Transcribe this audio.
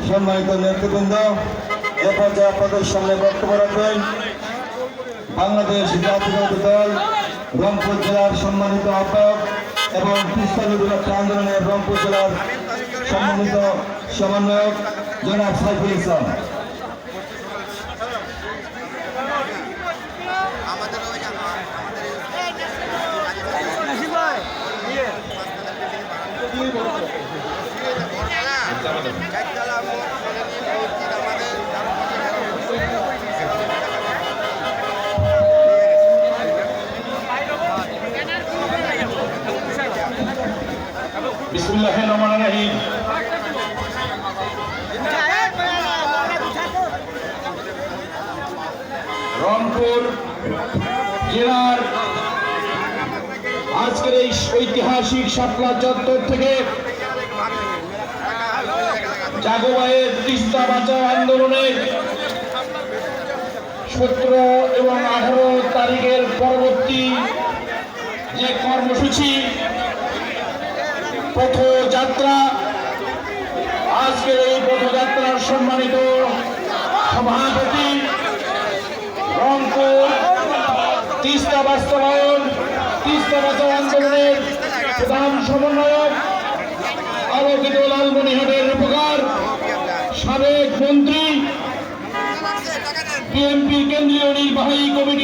সম্মানিত নেতৃবৃন্দ, এ পর্যায়ে আপনাদের সামনে বক্তব্য রাখবেন বাংলাদেশ জাতীয়তাবাদী দল রংপুর জেলার সম্মানিত আহ্বায়ক এবং তিস্তা নদী রক্ষা আন্দোলনের রংপুর জেলার সম্মানিত সমন্বয়ক জনাব সাইফুল ইসলাম। বিসমিল্লাহির রহমানির রহিম। রংপুর জেলার আজকের এই ঐতিহাসিক শাপলা চত্বর থেকে জাগোবাইয়ের তিস্তা বাঁচাও আন্দোলনের 17 এবং 18 তারিখের পরবর্তী যে কর্মসূচি পথযাত্রা, আজকের এই পথযাত্রার সম্মানিত সভাপতি রংপুর তিস্তা বাস্তবায়ন তিস্তা বাঁচাও আন্দোলনের প্রধান সমন্বয়ক আলোকিত লালমনিরহাটের রূপকার সাবেক মন্ত্রী বিএনপি কেন্দ্রীয় নির্বাহী কমিটি